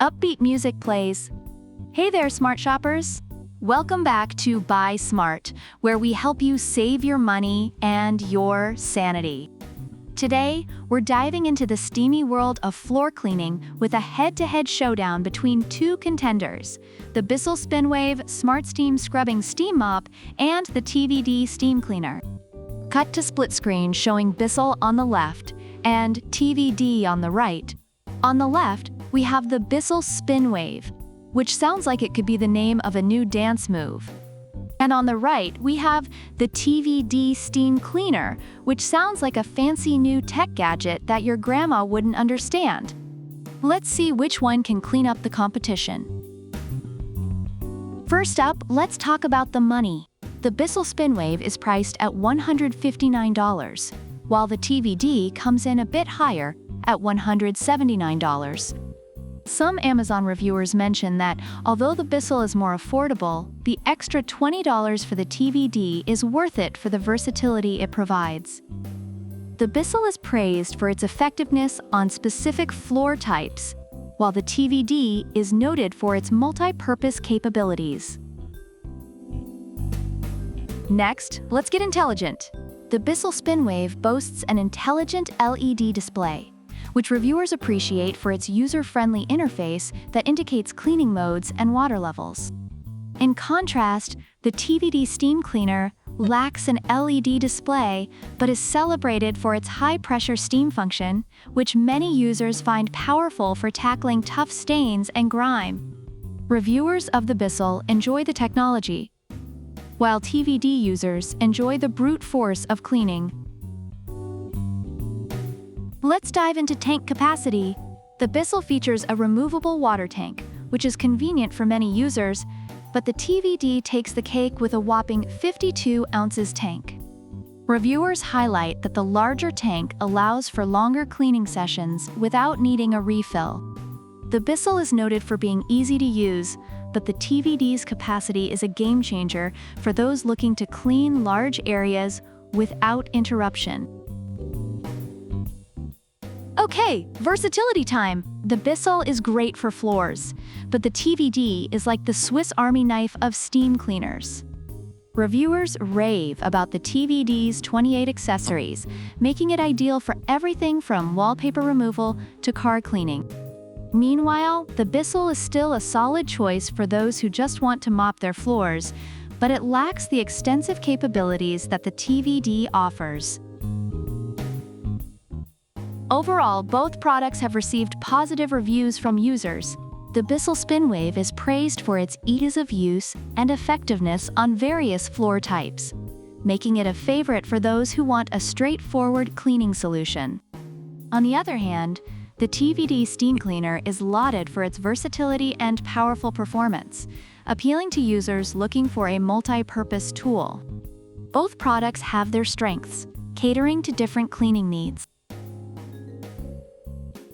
Upbeat music plays. Hey there, smart shoppers! Welcome back to Buy Smart, where we help you save your money and your sanity. Today, we're diving into the steamy world of floor cleaning with a head-to-head showdown between two contenders, the BISSELL SpinWave Smart Steam Scrubbing Steam Mop and the TVD Steam Cleaner. Cut to split screen showing BISSELL on the left and TVD on the right. On the left, we have the BISSELL SpinWave, which sounds like it could be the name of a new dance move. And on the right, we have the TVD Steam Cleaner, which sounds like a fancy new tech gadget that your grandma wouldn't understand. Let's see which one can clean up the competition. First up, let's talk about the money. The BISSELL SpinWave is priced at $159, while the TVD comes in a bit higher at $179. Some Amazon reviewers mention that although the BISSELL is more affordable, the extra $20 for the TVD is worth it for the versatility it provides. The BISSELL is praised for its effectiveness on specific floor types, while the TVD is noted for its multi-purpose capabilities. Next, let's get intelligent. The BISSELL SpinWave boasts an intelligent LED display, which reviewers appreciate for its user-friendly interface that indicates cleaning modes and water levels. In contrast, the TVD Steam Cleaner lacks an LED display but is celebrated for its high-pressure steam function, which many users find powerful for tackling tough stains and grime. Reviewers of the BISSELL enjoy the technology, while TVD users enjoy the brute force of cleaning. Let's dive into tank capacity. The BISSELL features a removable water tank, which is convenient for many users, but the TVD takes the cake with a whopping 52 ounces tank. Reviewers highlight that the larger tank allows for longer cleaning sessions without needing a refill. The BISSELL is noted for being easy to use, but the TVD's capacity is a game changer for those looking to clean large areas without interruption. Okay, versatility time! The BISSELL is great for floors, but the TVD is like the Swiss Army knife of steam cleaners. Reviewers rave about the TVD's 28 accessories, making it ideal for everything from wallpaper removal to car cleaning. Meanwhile, the BISSELL is still a solid choice for those who just want to mop their floors, but it lacks the extensive capabilities that the TVD offers. Overall, both products have received positive reviews from users. The BISSELL SpinWave is praised for its ease of use and effectiveness on various floor types, making it a favorite for those who want a straightforward cleaning solution. On the other hand, the TVD Steam Cleaner is lauded for its versatility and powerful performance, appealing to users looking for a multi-purpose tool. Both products have their strengths, catering to different cleaning needs.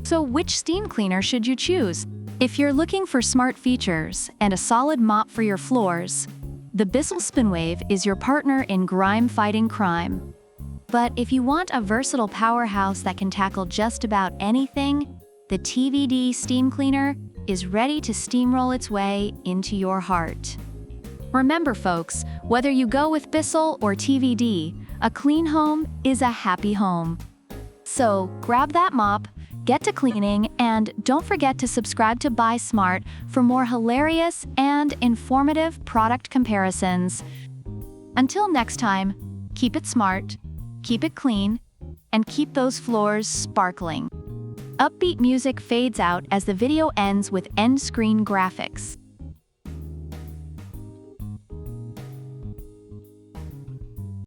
So which steam cleaner should you choose? If you're looking for smart features and a solid mop for your floors, the BISSELL SpinWave is your partner in grime-fighting crime. But if you want a versatile powerhouse that can tackle just about anything, the TVD Steam Cleaner is ready to steamroll its way into your heart. Remember folks, whether you go with BISSELL or TVD, a clean home is a happy home. So grab that mop, get to cleaning, and don't forget to subscribe to Buy Smart for more hilarious and informative product comparisons. Until next time, keep it smart, keep it clean, and keep those floors sparkling. Upbeat music fades out as the video ends with end screen graphics.